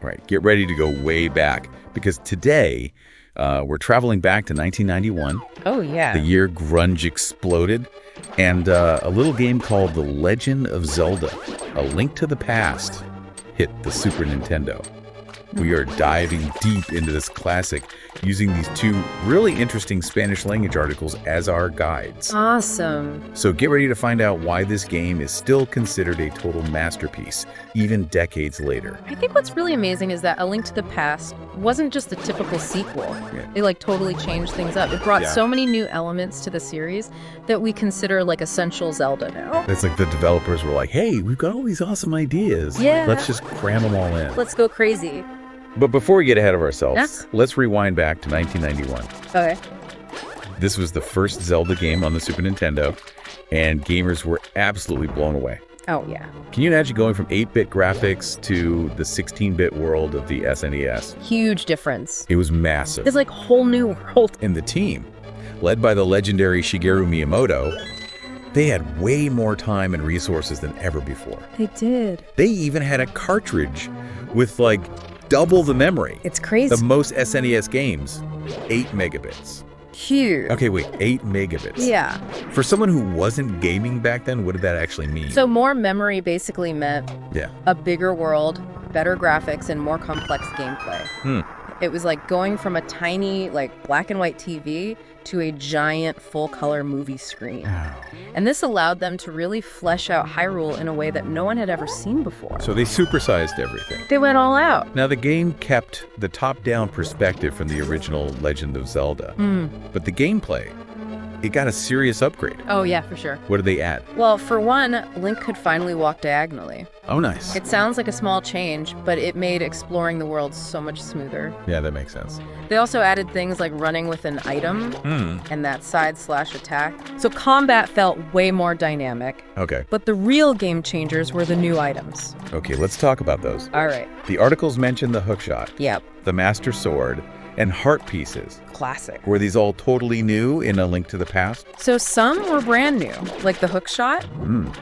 Right. Get ready to go way back because today we're traveling back to 1991. Oh, yeah. The year grunge exploded, and a little game called The Legend of Zelda, A Link to the Past, hit the Super Nintendo. We are diving deep into this classic using these two really interesting Spanish language articles as our guides. Awesome. So get ready to find out why this game is still considered a total masterpiece, even decades later. I think what's really amazing is that A Link to the Past wasn't just a typical sequel. Yeah. It like totally changed things up. It brought so many new elements to the series that we consider like essential Zelda now. It's like the developers were like, hey, we've got all these awesome ideas. Yeah. Let's just cram them all in. Let's go crazy. But before we get ahead of ourselves, let's rewind back to 1991. Okay. This was the first Zelda game on the Super Nintendo, and gamers were absolutely blown away. Oh, yeah. Can you imagine going from 8-bit graphics to the 16-bit world of the SNES? Huge difference. It was massive. It's like a whole new world. And the team, led by the legendary Shigeru Miyamoto, they had way more time and resources than ever before. They did. They even had a cartridge with like double the memory. It's crazy. The most SNES games, 8 megabits. Huge. Okay, wait, 8 megabits. Yeah. For someone who wasn't gaming back then, what did that actually mean? So more memory basically meant Yeah. a bigger world, better graphics, and more complex gameplay. It was like going from a tiny, like, black and white TV to a giant full-color movie screen. And this allowed them to really flesh out Hyrule in a way that no one had ever seen before. So they supersized everything. They went all out. Now, the game kept the top-down perspective from the original Legend of Zelda. But the gameplay, it got a serious upgrade. Oh, yeah, for sure. What did they add? Well, for one, Link could finally walk diagonally. Oh, nice. It sounds like a small change, but it made exploring the world so much smoother. Yeah, that makes sense. They also added things like running with an item Hmm. and that side/slash attack. So combat felt way more dynamic, Okay. but the real game changers were the new items. Okay, let's talk about those. All right. The articles mentioned the hookshot, Yep. the Master Sword, and heart pieces. Classic. Were these all totally new in A Link to the Past? So some were brand new, like the hookshot,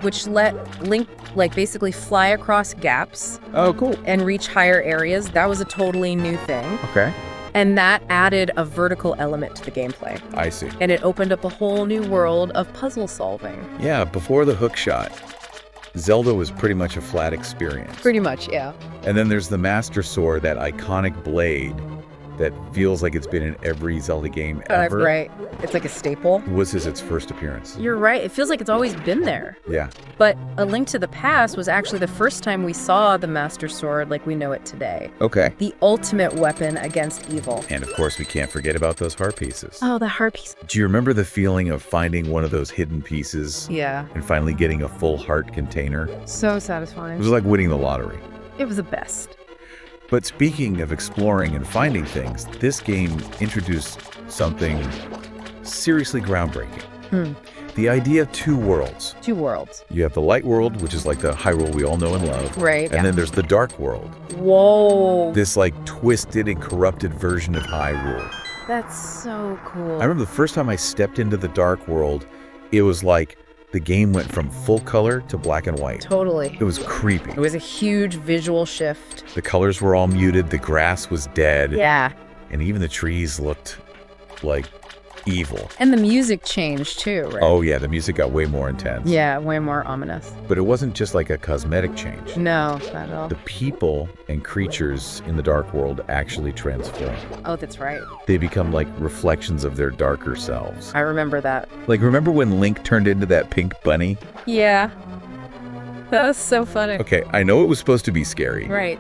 which let Link like basically fly across gaps Oh, cool. and reach higher areas. That was a totally new thing. Okay. And that added a vertical element to the gameplay. I see. And it opened up a whole new world of puzzle solving. Yeah, before the hookshot, Zelda was pretty much a flat experience. Pretty much, yeah. And then there's the Master Sword, that iconic blade that feels like it's been in every Zelda game ever. Right. It's like a staple. Was this its first appearance? You're right. It feels like it's always been there. Yeah. But A Link to the Past was actually the first time we saw the Master Sword like we know it today. Okay. The ultimate weapon against evil. And of course, we can't forget about those heart pieces. Oh, the heart piece. Do you remember the feeling of finding one of those hidden pieces Yeah. and finally getting a full heart container? So It satisfying. was like winning the lottery. It was the best. But speaking of exploring and finding things, this game introduced something seriously groundbreaking. The idea of two worlds. Two worlds. You have the light world, which is like the Hyrule we all know and love. Right. And then there's the dark world. Whoa. This like twisted and corrupted version of Hyrule. That's so cool. I remember the first time I stepped into the dark world, it was like the game went from full color to black and white. Totally. It was creepy. It was a huge visual shift. The colors were all muted, the grass was dead, Yeah. and even the trees looked like evil. And the music changed too, right? Oh yeah, the music got way more intense. Yeah, way more ominous. But it wasn't just like a cosmetic change. No, not at all. The people and creatures in the dark world actually transform. Oh, that's right. They become like reflections of their darker selves. I remember that. Like, remember when Link turned into that pink bunny? Yeah. That was so funny. Okay, I know it was supposed to be scary, Right.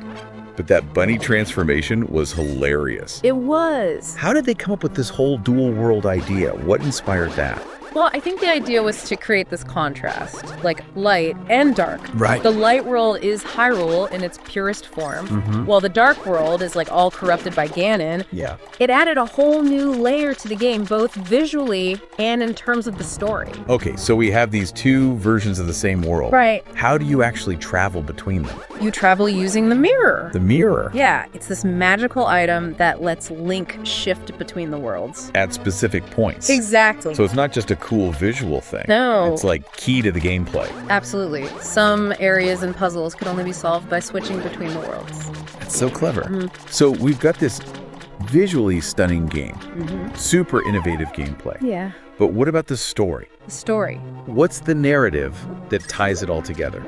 but that bunny transformation was hilarious. It was. How did they come up with this whole dual world idea? What inspired that? Well, I think the idea was to create this contrast, like light and dark. Right. The light world is Hyrule in its purest form, while the dark world is like all corrupted by Ganon. Yeah. It added a whole new layer to the game, both visually and in terms of the story. Okay, so we have these two versions of the same world. Right. How do you actually travel between them? You travel using the mirror. The mirror. Yeah, it's this magical item that lets Link shift between the worlds. At specific points. Exactly. So it's not just a cool visual thing. No. It's like key to the gameplay. Absolutely. Some areas and puzzles could only be solved by switching between the worlds. That's so clever. So we've got this visually stunning game, super innovative gameplay. Yeah. But what about the story? The story. What's the narrative that ties it all together?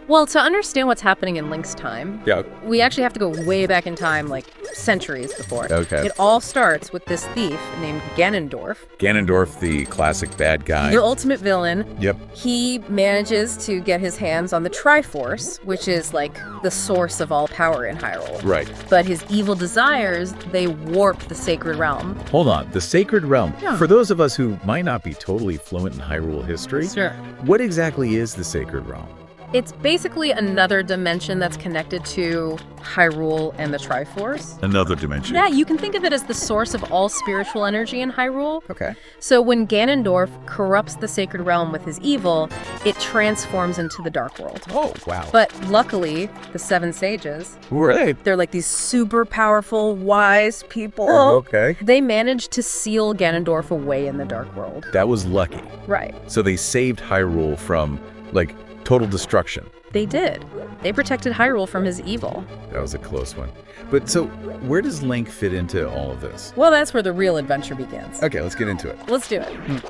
Well, to understand what's happening in Link's time, Yeah. we actually have to go way back in time, like centuries before. Okay. It all starts with this thief named Ganondorf, Ganondorf, the classic bad guy. the ultimate villain. Yep. He manages to get his hands on the Triforce, which is like the source of all power in Hyrule. Right. But his evil desires, they warp the sacred realm. Hold on. The Sacred Realm. Yeah. For those of us who might not be totally fluent in Hyrule history, Sure. what exactly is the Sacred Realm? It's basically another dimension that's connected to Hyrule and the Triforce. Another dimension. Yeah, you can think of it as the source of all spiritual energy in Hyrule. Okay. So when Ganondorf corrupts the sacred realm with his evil, it transforms into the Dark World. Oh, wow. But luckily, the Seven Sages, Who are they? they're like these super powerful, wise people. Okay. They managed to seal Ganondorf away in the Dark World. That was lucky. Right. So they saved Hyrule from, like, total destruction. They did. They protected Hyrule from his evil. That was a close one. But so, where does Link fit into all of this? Well, that's where the real adventure begins. Okay, let's get into it. Let's do it.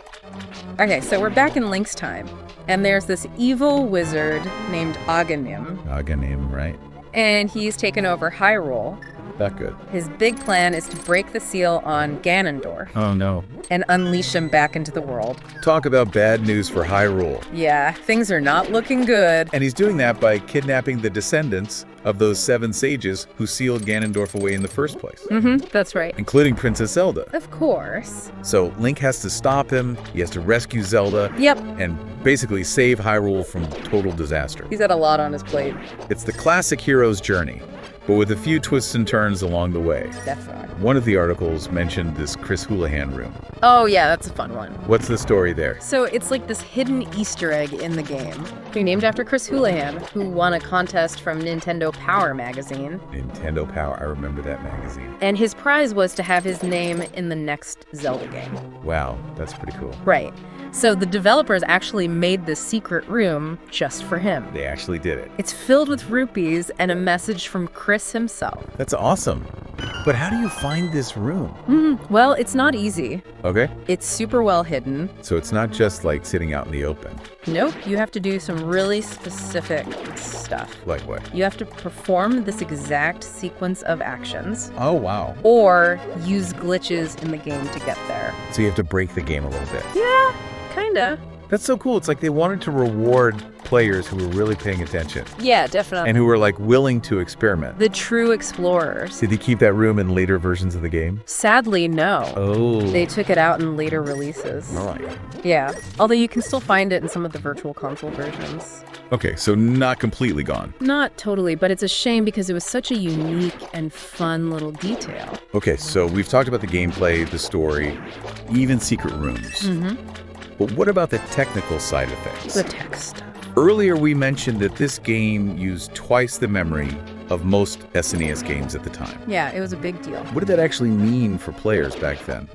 Okay, so we're back in Link's time, and there's this evil wizard named Aghanim, Aghanim, right? and he's taken over Hyrule. That good. His big plan is to break the seal on Ganondorf Oh, no. and unleash him back into the world. Talk about bad news for Hyrule. Yeah, things are not looking good. And he's doing that by kidnapping the descendants of those 7 sages who sealed Ganondorf away in the first place, That's right. including Princess Zelda. Of course. So Link has to stop him, he has to rescue Zelda, Yep, and basically save Hyrule from total disaster. he's had a lot on his plate. It's the classic hero's journey, but with a few twists and turns along the way. Definitely. One of the articles mentioned this Chris Houlihan room. Oh yeah, that's a fun one. What's the story there? So it's like this hidden Easter egg in the game. They're named after Chris Houlihan, who won a contest from Nintendo Power magazine. Nintendo Power, I remember that magazine. And his prize was to have his name in the next Zelda game. Wow, that's pretty cool. Right. So the developers actually made this secret room just for him. They actually did it. It's filled with rupees and a message from Chris himself. That's awesome. But how do you find this room? Well, it's not easy. Okay. It's super well hidden. So it's not just like sitting out in the open. Nope, you have to do some really specific stuff. Like what? You have to perform this exact sequence of actions Oh, wow. or use glitches in the game to get there. So you have to break the game a little bit. Yeah, kinda. That's so cool. It's like they wanted to reward players who were really paying attention Yeah, definitely. and who were like willing to experiment. The true explorers. Did they keep that room in later versions of the game? Sadly, no. Oh. They took it out in later releases. All right. Yeah, although you can still find it in some of the virtual console versions. Okay, so not completely gone. Not totally, but it's a shame because it was such a unique and fun little detail. Okay, so we've talked about the gameplay, the story, even secret rooms. But what about the technical side of things? The tech stuff. Earlier we mentioned that this game used twice the memory of most SNES games at the time. Yeah, it was a big deal. What did that actually mean for players back then?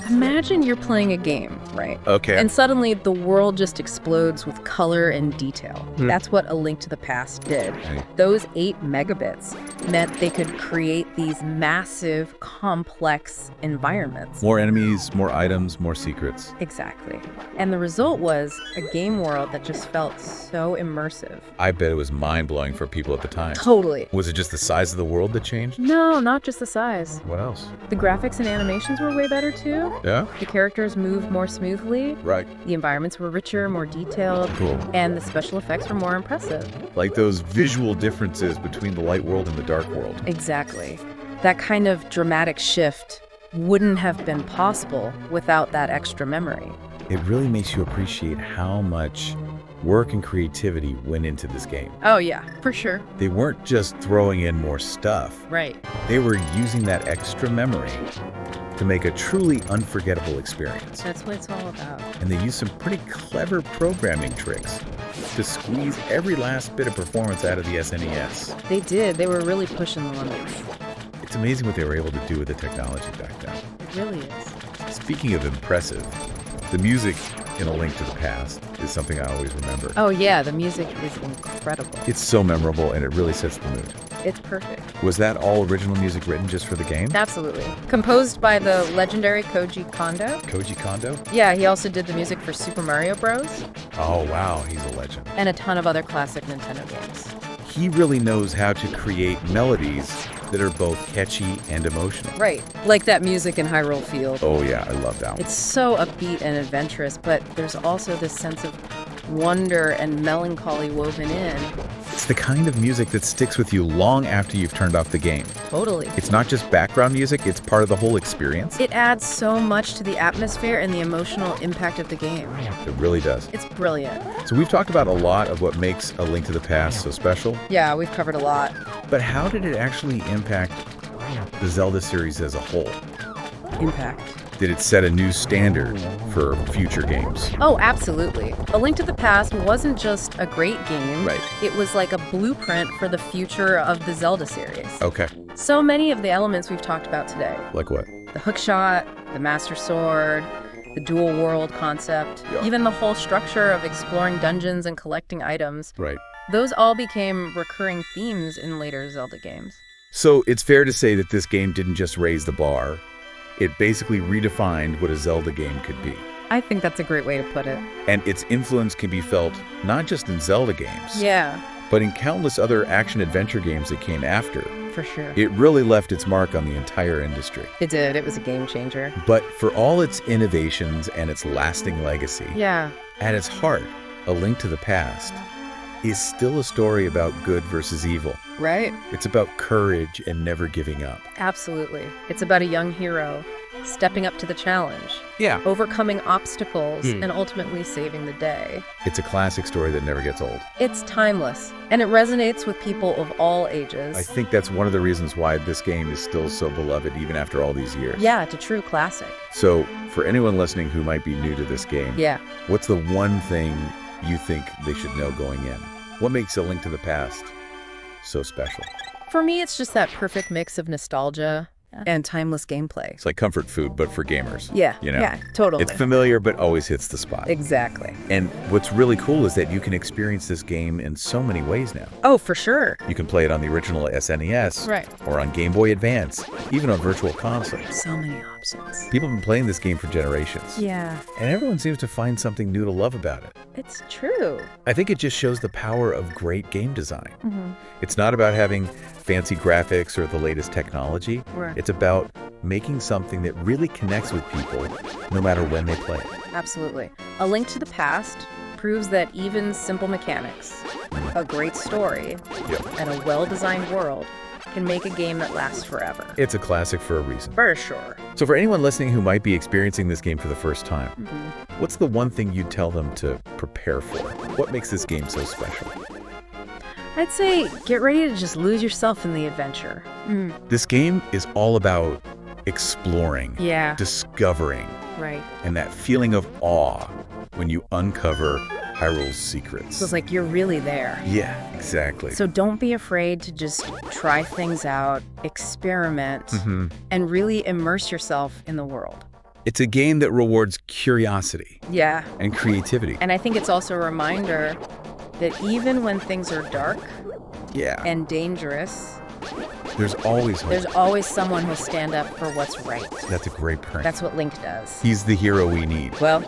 Imagine you're playing a game, right? Okay. And suddenly the world just explodes with color and detail. That's what A Link to the Past did. Okay. Those 8 megabits meant they could create these massive, complex environments. More enemies, more items, more secrets. Exactly. And the result was a game world that just felt so immersive. I bet it was mind-blowing for people at the time. Totally. Was it just the size of the world that changed? No, not just the size. What else? The graphics and animations were way better too. Yeah? The characters moved more smoothly. Right. The environments were richer, more detailed. Cool. And the special effects were more impressive. Like those visual differences between the light world and the dark world. Exactly. That kind of dramatic shift wouldn't have been possible without that extra memory. It really makes you appreciate how much work and creativity went into this game. Oh yeah, for sure. They weren't just throwing in more stuff. Right. They were using that extra memory to make a truly unforgettable experience. That's what it's all about. And they used some pretty clever programming tricks to squeeze every last bit of performance out of the SNES. They did. They were really pushing the limits. It's amazing what they were able to do with the technology back then. It really is. Speaking of impressive, the music in A Link to the Past is something I always remember. Oh yeah, the music is incredible. It's so memorable, and it really sets the mood. It's perfect. Was that all original music written just for the game? Absolutely. Composed by the legendary Koji Kondo. Koji Kondo? Yeah, he also did the music for Super Mario Bros. Oh, wow, he's a legend. And a ton of other classic Nintendo games. He really knows how to create melodies that are both catchy and emotional. Right, like that music in Hyrule Field. Oh yeah, I love that one. It's so upbeat and adventurous, but there's also this sense of wonder and melancholy woven in. It's the kind of music that sticks with you long after you've turned off the game. Totally. It's not just background music, it's part of the whole experience. It adds so much to the atmosphere and the emotional impact of the game. It really does. It's brilliant. So we've talked about a lot of what makes A Link to the Past so special, Yeah, we've covered a lot. but how did it actually impact the Zelda series as a whole? Impact. Did it set a new standard for future games? Oh, absolutely. A Link to the Past wasn't just a great game. Right. It was like a blueprint for the future of the Zelda series. Okay. So many of the elements we've talked about today. Like what? The hookshot, the Master Sword, the dual world concept, Yeah. even the whole structure of exploring dungeons and collecting items. Right. Those all became recurring themes in later Zelda games. So it's fair to say that this game didn't just raise the bar. It basically redefined what a Zelda game could be. I think that's a great way to put it. And its influence can be felt not just in Zelda games, Yeah, but in countless other action-adventure games that came after. for sure. It really left its mark on the entire industry. It did. It was a game changer. But for all its innovations and its lasting legacy, Yeah. at its heart, A Link to the Past is still a story about good versus evil. Right? It's about courage and never giving up. Absolutely. It's about a young hero stepping up to the challenge, Yeah. overcoming obstacles, and ultimately saving the day. It's a classic story that never gets old. It's timeless, and it resonates with people of all ages. I think that's one of the reasons why this game is still so beloved even after all these years. Yeah, it's a true classic. So, for anyone listening who might be new to this game, Yeah. what's the one thing you think they should know going in? What makes A Link to the Past so special? For me, it's just that perfect mix of nostalgia and timeless gameplay. It's like comfort food, but for gamers. Yeah, You know? yeah, totally. It's familiar, but always hits the spot. Exactly. And what's really cool is that you can experience this game in so many ways now. Oh, for sure. You can play it on the original SNES, Right. or on Game Boy Advance, even on Virtual Console. So many options. People have been playing this game for generations. Yeah, And everyone seems to find something new to love about it. it's true. I think it just shows the power of great game design. Mm-hmm. It's not about having fancy graphics or the latest technology. Right. It's about making something that really connects with people no matter when they play it. Absolutely. A Link to the Past proves that even simple mechanics, a great story, Yep. and a well-designed world can make a game that lasts forever. It's a classic for a reason. For sure. So for anyone listening who might be experiencing this game for the first time, Mm-hmm. what's the one thing you'd tell them to prepare for? What makes this game so special? I'd say get ready to just lose yourself in the adventure. This game is all about exploring, Yeah, discovering, right. and that feeling of awe when you uncover Hyrule's secrets. So it's like you're really there. Yeah, exactly. So don't be afraid to just try things out, experiment, Mhm. and really immerse yourself in the world. It's a game that rewards curiosity Yeah. and creativity. And I think it's also a reminder that even when things are dark Yeah, and dangerous, there's always hope. there's always someone who'll stand up for what's right. That's a great point. That's what Link does. He's the hero we need. Well,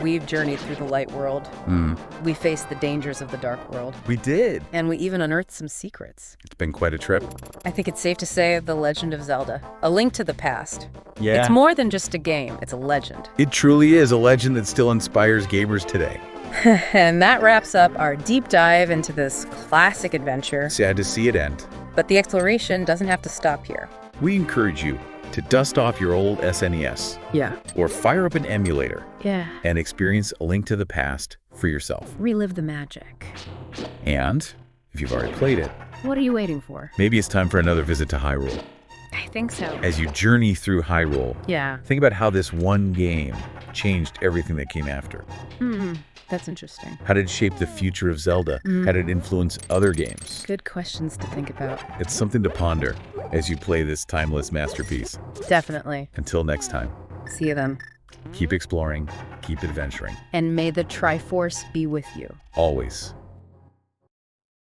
we've journeyed through the light world. Mm. We faced the dangers of the dark world. We did. And we even unearthed some secrets. It's been quite a trip. I think it's safe to say The Legend of Zelda, A Link to the Past. Yeah. It's more than just a game, it's a legend. It truly is a legend that still inspires gamers today. And that wraps up our deep dive into this classic adventure. Sad to see it end. But the exploration doesn't have to stop here. We encourage you to dust off your old SNES Yeah. or fire up an emulator Yeah. and experience A Link to the Past for yourself. Relive the magic. And if you've already played it, What are you waiting for? maybe it's time for another visit to Hyrule. I think so. As you journey through Hyrule, Yeah. think about how this one game changed everything that came after. That's interesting. How did it shape the future of Zelda? How did it influence other games? Good questions to think about. It's something to ponder as you play this timeless masterpiece. Definitely. Until next time. See you then. Keep exploring, keep adventuring. And may the Triforce be with you. Always.